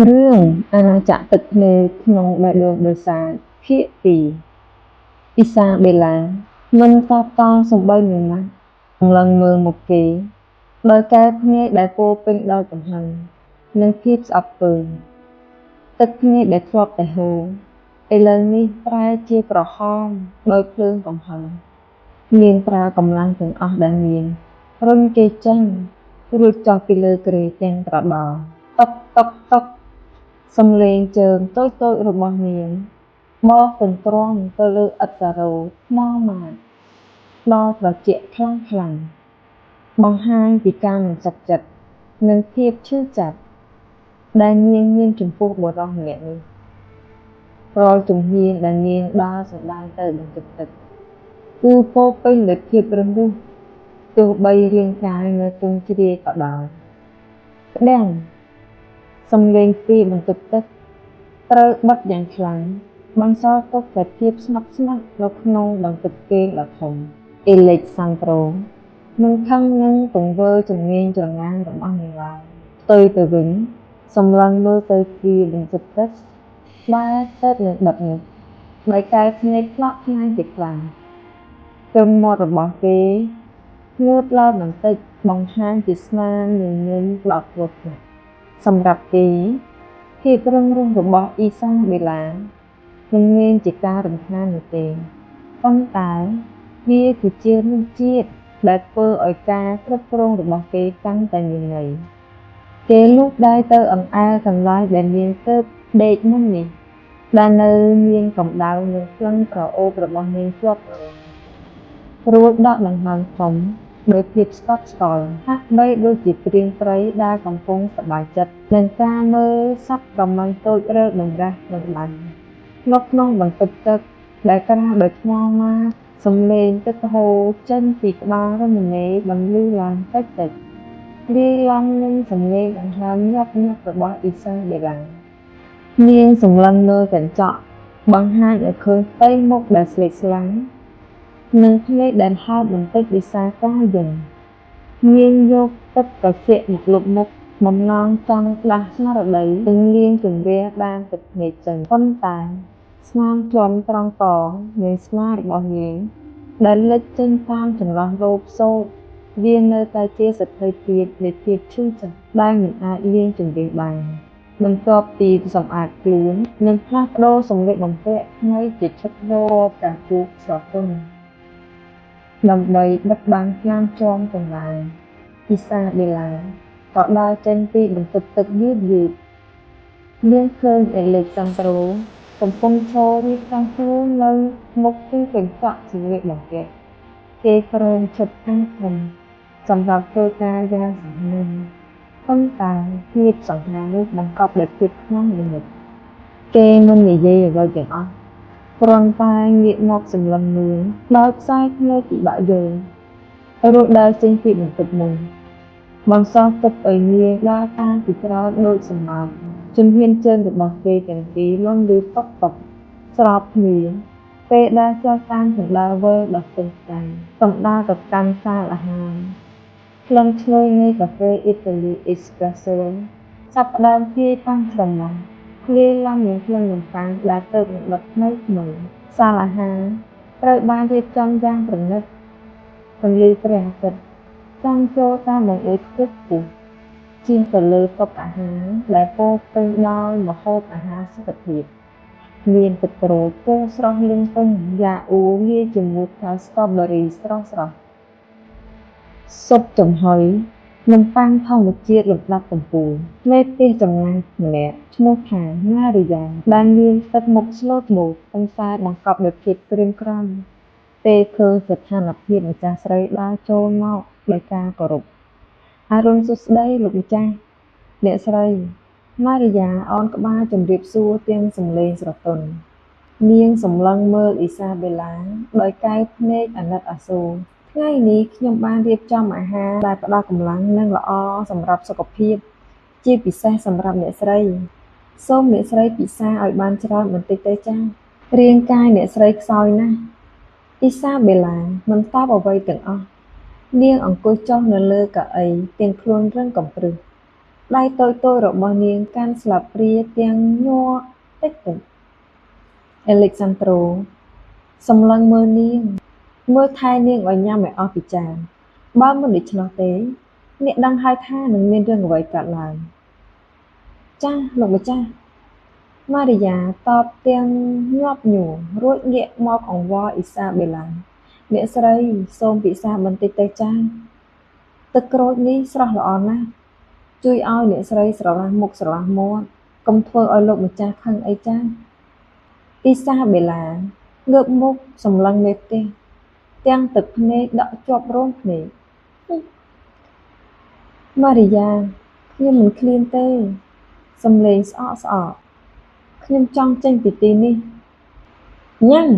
រឿងអាណាចក្រទឹកភ្នែកក្នុងបេះដូងដោយសារភាគពីរអ៊ីសាបេឡាមិនតបតសំបីនឹងណាស់សម្លឹងមើលមកគេដោយកែភ្នែកដែលពោរពេញដោយកំហឹងនិងភាពស្អប់ខ្ពើមទឹកភ្នែកដែលធ្លាប់តែហូរឥឡូវនេះប្រែជាក្រហមដោយភ្លើងកំហឹងនាងប្រើកម្លាំងទាំងអស់ដែលមានរុញគេចេញរួចចុះពីលើគ្រែទាំងត្រដោតុកសំឡេងជើងតូចៗរបស់នាងបោកទន្ទ្រាំទៅលើឥដ្ឋការ៉ូថ្មម៉ាតដល់ត្រជាក់ខ្លាំងៗបង្ហាញពីការមិនសុខចិត្តនិងភាពឈឺចាប់ដែលនាងមានចំពោះបុរសម្នាក់នេះរាល់ជំហានដែលនាងដើរសម្ដែងទៅបន្ទប់ទឹកគឺពោរពេញដោយភាពរឹងរូសទោះបីរាងកាយនៅទន់ជ្រាយក៏ដោយក្តាំងសំឡេងពីបន្ទប់ទឹកត្រូវបិទយ៉ាងខ្លាំងបន្សល់ទុកតែភាពស្ងប់ស្ងាត់នៅក្នុងបន្ទប់គេងដ៏ធំអេឡិចសាន់ដ្រូមិនខឹងនឹងទង្វើជំនាញច្រណែនរបស់នាងឡើយផ្ទុយទៅវិញសម្លឹងមើលទៅពីបន្ទប់ទឹកបែរទៅនឹងដិតនោះដោយកែភ្នែកផ្លក់ផ្ងាយជាខ្លាំងទើបមាត់របស់គេងួតឡើងបន្តិចបង្ហាញជាស្នាមញញឹមដ៏គ្រោះថ្នាក់សម្រាប់គេភាពរឹងរូសរបស់អ៊ីសាបេឡាមិនមែនជាការរំខាននោះទេប៉ុន្តែវាគឺជារសជាតិដែលធ្វើឲ្យការគ្រប់គ្រងរបស់គេកាន់តែមានន័យគេលូកដៃទៅអង្អែលកន្លែងដែលនាងទើបដេកមុននេះដែលនៅមានកម្ដៅនិងក្លិនក្រអូបរបស់នាងជាប់រួចដកដង្ហើមធំដោយភាពស្កប់ស្កល់ហាក់បីដូចជាព្រាងព្រៃដែលកំពុងសប្បាយចិត្តនឹងការមើលសត្វប្រមាញ់តូចរើតម្រាស់នឹងបាញ់នៅក្នុងបន្ទប់ទឹកដែលក្រាស់ដោយថ្មម៉ាតសំឡេងទឹកហូរចេញពីក្បាលរមណីបន្លឺឡើងតិចលាយឡំនឹងសំឡេងដង្ហើមញាប់របស់អ៊ីសាបេឡានាងសម្លឹងមើលកញ្ចក់បង្ហាញឲ្យឃើញផ្ទៃមុខដែលស្លេកស្លាំងនិងភ្នែកដែលហោចបន្តិចដោយសារការយំនាងយកទឹកត្រជាក់មកលុបមុខបំណងចង់ដាស់ស្មារតីនិងលាងជម្រះដានទឹកភ្នែកចេញប៉ុន្តែស្នាមជាំត្រង់កនៃស្មារបស់នាងដែលលេចចេញតាមចន្លោះរោមសូត្រវានៅតែជាសក្ខីភាពនៃភាពឈឺចាប់ដែលមិនអាចលាងជម្រះបានបន្ទាប់ពីសម្អាតខ្លួននិងផ្លាស់ប្ដូរសម្លៀកបំពាក់ថ្មីជាឈុតរកការជួបស្រទន់ដើម្បីបិទបាំងការជាំទាំងឡាយអ៊ីសាបេឡាក៏ដើរចេញពីបន្ទប់ទឹកយឺតនាងឃើញអេឡិចសាន់ដ្រូកំពុងឈររៀបចំខ្លួននៅមុខទីកញ្ចក់សម្លៀកបំពាក់គេក្រែងឈុតខាងធំសម្រាប់ធ្វើការយ៉ាងសាមញ្ញប៉ុន្តែភាពសង្ហានេះបង្កប់ដោយភាពខ្លាំងនិមិត្តគេមិននិយាយអ្វីទាំងអស់គ្រាន់តែងាកមកសម្លឹងមើលដោយខ្សែភ្នែកពិបាកយល់រួចដើរចេញពីបន្ទប់មុនបន្សល់ទុកឲ្យនាងដើរតាមពីក្រោយដូចសំណោកជំហានជើងរបស់គេទាំងពីរលាន់ឮតុកស្របគ្នាពេលដែលចុះតាមជណ្ដើរវែងដ៏ស្ទឹងស្ដែងសំដៅទៅកាន់សាលអាហារក្លិនឈ្ងុយនៃកាហ្វេអ៊ីតាលីអេស្ប្រេសសូចាប់ផ្ដើមភាយប៉ះស្រណោះលាយឡំនឹងក្លិននំប៉័ងដែលទើបនឹងដុតថ្មីសាលអាហារត្រូវបានរៀបចំយ៉ាងប្រណិតពន្លឺព្រះអាទិត្យចាំងចូលតាមបង្អួចខ្ពស់ជាងទៅលើតុអាហារដែលពោរពេញដោយម្ហូបអាហារសុខភាពមានទឹកក្រូចពណ៌ស្រស់លឹងពេញយ៉ាអ៊ូលាយជាមួយផ្កាស្ទ្រូប៊េរីស្រស់ស៊ុបចំហុយនំប៉័ងធម្មជាតិលំដាប់កំពូលមេផ្ទះចំណាស់ម្នាក់ឈ្មោះថាម៉ារីយ៉ាដែលមានទឹកមុខស្លូតបូតប៉ុន្តែបង្កប់ដោយភាពក្រៀមក្រំពេលឃើញស្ថានភាពម្ចាស់ស្រីដើរចូលមកដោយការគោរពអរុណសួស្ដីលោកម្ចាស់អ្នកស្រីម៉ារីយ៉ាអោនក្បាលជម្រាបសួរទាំងសំឡេងស្រទន់នាងសម្លឹងមើលអ៊ីសាបេឡាដោយកែវភ្នែកអាណិតអាសូរថ្ងៃនេះខ្ញុំបានរៀបចំអាហារដែលផ្ដល់កម្លាំងនិងល្អសម្រាប់សុខភាពជាពិសេសសម្រាប់អ្នកស្រីសូមអ្នកស្រីពិសាឲ្យបានច្រើនបន្តិចទៅចា៎រាងកាយអ្នកស្រីខ្សោយណាស់អ៊ីសាបេឡាមិនតបអ្វីទាំងអស់នាងអង្គុយចុះនៅលើកៅអីទាំងខ្លួនរឹងកំព្រឹស ដៃតូចៗរបស់នាងកាន់ស្លាបព្រាទាំងញ័រតិចៗអេឡិចសាន់ដ្រូសម្លឹងមើលនាងមើលថែនាងឲ្យញ៉ាំឲ្យអស់ពីចានបើមិនដូច្នោះទេអ្នកដឹងហើយថានឹងមានរឿងអ្វីកើតឡើងចាស់លោកម្ចាស់ម៉ារីយ៉ាតបទាំងញាប់ញួររួចងាកមកអង្វរអ៊ីសាបេឡាអ្នកស្រីសូមពិសាបន្តិចទៅចាស់ទឹកក្រូចនេះស្រស់ល្អណាស់ជួយឲ្យអ្នកស្រីស្រឡះមុខស្រឡះមាត់កុំធ្វើឲ្យលោកម្ចាស់ខឹងអីចាស់អ៊ីសាបេឡាងើបមុខសម្លឹងមេផ្ទះទាំងទឹកភ្នែកដក់ជាប់រោមភ្នែកម៉ារីយ៉ាខ្ញុំមិនឃ្លានទេសំឡេងស្អកស្អកខ្ញុំចង់ចេញពីទីនេះញ៉ាំ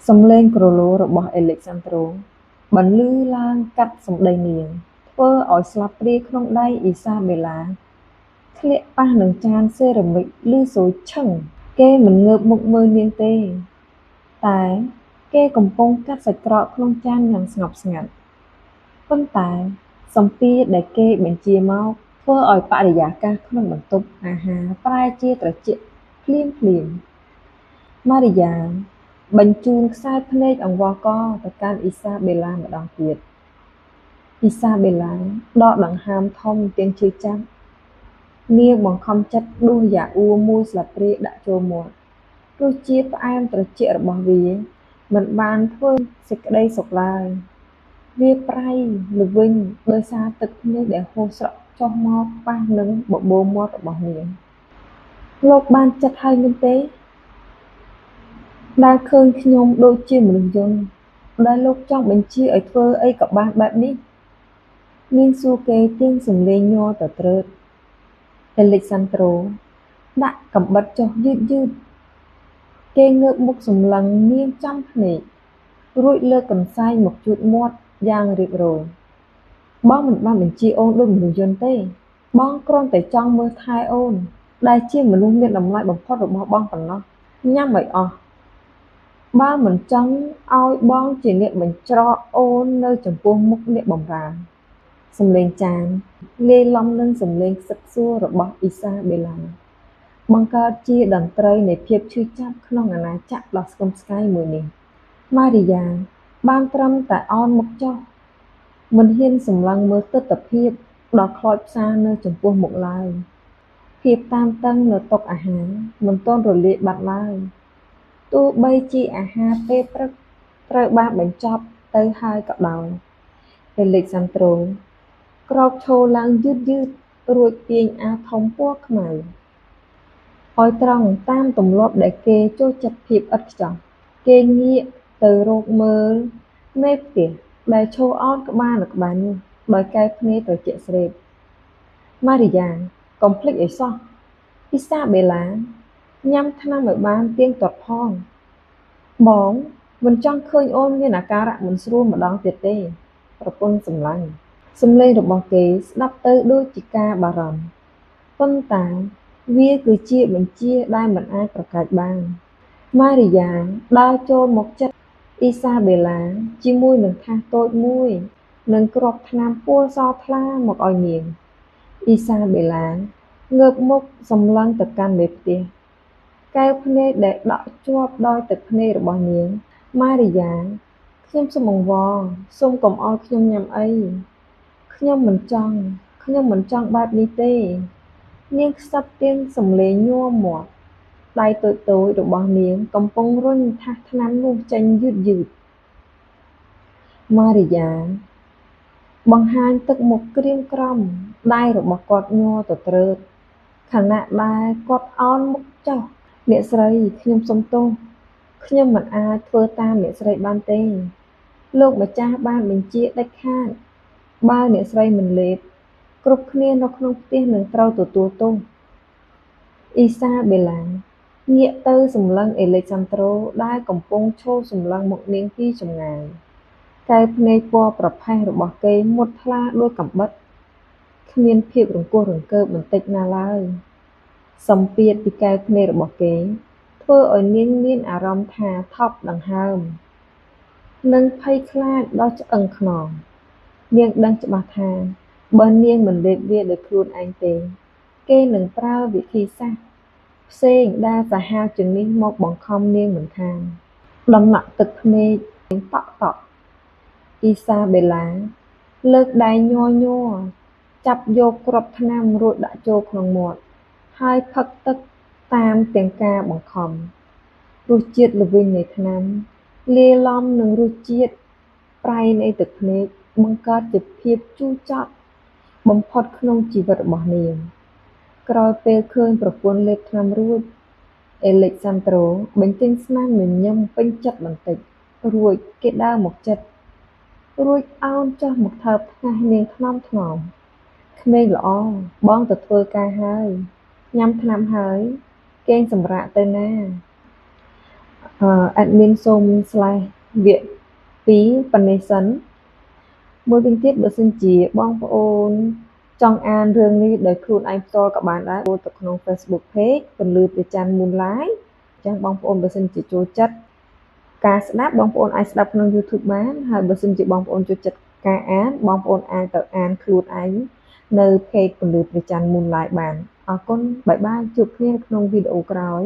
សំឡេងក្រឡូរបស់អេឡិចសាន់ដ្រូបន្លឺឡើងកាត់សម្ដីនាងធ្វើឲ្យស្លាបព្រាក្នុងដៃអ៊ីសាបេឡាធ្លាក់ប៉ះនឹងចានសេរ៉ាមិកឮសូរឈឹងគេមិនងើបមុខមើលនាងទេតែគេកំពុងកាត់សាច់ក្រកក្នុងចានយ៉ាងស្ងប់ស្ងាត់ប៉ុន្តែសម្ពាធដែលគេបញ្ជាមកធ្វើឲ្យបរិយាកាសក្នុងបន្ទប់អាហារប្រែជាត្រជាក់ភ្លាមម៉ារីយ៉ាបញ្ជូនខ្សែភ្នែកអង្វរកទៅកាន់អ៊ីសាបេឡាម្ដងទៀតអ៊ីសាបេឡាដកដង្ហើមធំទាំងឈឺចាប់នាងបង្ខំចិត្តដួសយ៉ាអ៊ូមួយស្លាបព្រាដាក់ចូលមាត់រសជាតិផ្អែមត្រជាក់របស់វាមិនបានធ្វើសេចក្តីសុខឡើយវាប្រៃល្វីងដោយសារទឹកភ្នែកដែលហូរស្រក់ចុះមកប៉ះនឹងបបូរមាត់របស់នាងលោកបានចិត្តហើយមែនទេដែលឃើញខ្ញុំដូចជាមនុស្សយន្តដែលលោកចង់បញ្ជាឲ្យធ្វើអីក៏បានបែបនេះនាងសួរគេទាំងសំឡេងញ័រទៅត្រើតអេឡិចសាន់ដ្រូដាក់កាំបិតចុះយឺតគេងើបមុខសម្លឹងនាងចំភ្នែករួចលើកកន្សែងមកជូតមាត់យ៉ាងរៀបរយបងមិនបានបញ្ជាអូនដូចមនុស្សយន្តទេបងគ្រាន់តែចង់មើលថែអូនដែលជាមនុស្សមានតម្លៃបំផុតរបស់បងប៉ុណ្ណោះញ៉ាំឲ្យអស់បើមិនចង់ឲ្យបងជាអ្នកបញ្ច្រកអូននៅចំពោះមុខអ្នកបម្រើសំឡេងចានលាយឡំនឹងសំឡេងខ្សឹកខ្សួលរបស់អ៊ីសាបេឡាបង្កើតជាតន្ត្រីនៃភាពឈឺចាប់ក្នុងអាណាចក្រដ៏ស្កឹមស្កៃមួយនេះម៉ារីយ៉ាបានត្រឹមតែអោនមុខចុះមិនហ៊ានសម្លឹងមើលទិដ្ឋភាពដ៏ខ្លោចផ្សានៅចំពោះមុខឡើយភាពតានតឹងនៅតុអាហារមិនទាន់រលាយបាត់ឡើយទោះបីជាអាហារពេលព្រឹកត្រូវបានបញ្ចប់ទៅហើយក៏ដោយអេឡិចសាន់ដ្រូក្រោកឈរឡើងយឺតរួចទាញអាវធំពណ៌ខ្មៅឲ្យត្រង់តាមទម្លាប់ដែលគេចូលចិត្តភាពឥតខ្ចោះគេងាកទៅរកមើលមេផ្ទះដែលឈរអោនក្បាលនៅក្បែរនោះដោយកែវភ្នែកត្រជាក់ស្រេបម៉ារីយ៉ាកុំភ្លេចឲ្យសោះអ៊ីសាបេឡាញ៉ាំថ្នាំឲ្យបានទៀងទាត់ផងបងមិនចង់ឃើញអូនមានអាការៈមិនស្រួលម្ដងទៀតទេប្រពន្ធសម្លាញ់សំឡេងរបស់គេស្ដាប់ទៅដូចជាការបារម្ភប៉ុន្តែវាគឺជាបញ្ជាដែលមិនអាចប្រកែកបានម៉ារីយ៉ាដើរចូលមកជិតអ៊ីសាបេឡាជាមួយនឹងថាសតូចមួយនិងគ្រាប់ថ្នាំពណ៌សថ្លាមកឲ្យនាងអ៊ីសាបេឡាងើបមុខសម្លឹងទៅកាន់មេផ្ទះកែវភ្នែកដែលដក់ជាប់ដោយទឹកភ្នែករបស់នាងម៉ារីយ៉ាខ្ញុំសូមអង្វរសូមកុំឲ្យខ្ញុំញ៉ាំអីខ្ញុំមិនចង់បែបនេះទេនាងខ្សឹបទាំងសំឡេងញ័រមាត់ដៃតូចរបស់នាងកំពុងរុញថាសថ្នាំនោះចេញយឺតម៉ារីយ៉ាបង្ហាញទឹកមុខក្រៀមក្រំដៃរបស់គាត់ញ័រទៅត្រើតខណៈដែលគាត់អោនមុខចុះអ្នកស្រីខ្ញុំសុំទោសខ្ញុំមិនអាចធ្វើតាមអ្នកស្រីបានទេលោកម្ចាស់បានបញ្ជាដាច់ខាតបើអ្នកស្រីមិនលេបគ្រប់គ្នានៅក្នុងផ្ទះនឹងត្រូវទទួលទោសអ៊ីសាបេឡាងាកទៅសម្លឹងអេឡិចសាន់ដ្រូដែលកំពុងឈរសម្លឹងមកនាងពីចម្ងាយកែវភ្នែកពណ៌ប្រផេះរបស់គេមុតថ្លាដូចកាំបិតគ្មានភាពរង្គោះរង្គើបបន្តិចណាឡើយសម្ពាធពីកែវភ្នែករបស់គេធ្វើឲ្យនាងមានអារម្មណ៍ថាថប់ដង្ហើមនិងភ័យខ្លាចដល់ឆ្អឹងខ្នងនាងដឹងច្បាស់ថា បើនាងមិនលេបវាដោយខ្លួនឯងទេគេនឹងប្រើវិធីសាស្ត្រផ្សេងដែលសាហាវជាងនេះមកបង្ខំនាងមិនខានដំណក់ទឹកភ្នែកតក់តក់អ៊ីសាបេឡាលើកដៃញ័រចាប់យកគ្រាប់ថ្នាំរួចដាក់ចូលក្នុងមាត់ហើយផឹកទឹកតាមទាំងការបង្ខំរសជាតិល្វីងនៃថ្នាំលាយឡំនឹងរសជាតិប្រៃនៃទឹកភ្នែកបង្កើតជាភាពជូរចត់បំផុតក្នុងជីវិតរបស់នាងក្រោយពេលឃើញប្រពន្ធលេបថ្នាំរួចអេឡិចសាន់ដ្រូបញ្ចេញស្នាមញញឹមពេញចិត្តបន្តិចរួចគេដើរមកជិតរួចអោនចុះមកថើបថ្ងាសនាងថ្នមក្មេងល្អបងទៅធ្វើការហើយញ៉ាំថ្នាំហើយគេងសម្រាកទៅណាadmin សូម/វគ្គ2ប៉ុណ្ណេះសិនមួយវិញទៀតបើសិនជាបងប្អូនចង់អានរឿងនេះដោយខ្លួនឯងផ្ទាល់ក៏បានដែរទៅក្នុង Facebook page ពន្លឺព្រះច័ន្ទ Moonlight អញ្ចឹងបងប្អូនបើសិនជាចូលចិត្តការស្ដាប់បងប្អូនអាចស្ដាប់ក្នុង YouTube បានហើយបើសិនជាបងប្អូនចូលចិត្តការអានបងប្អូនអាចទៅអានខ្លួនឯងនៅ page ពន្លឺព្រះច័ន្ទ Moonlight បានអរគុណបាយបាយជួបគ្នាក្នុងវីដេអូក្រោយ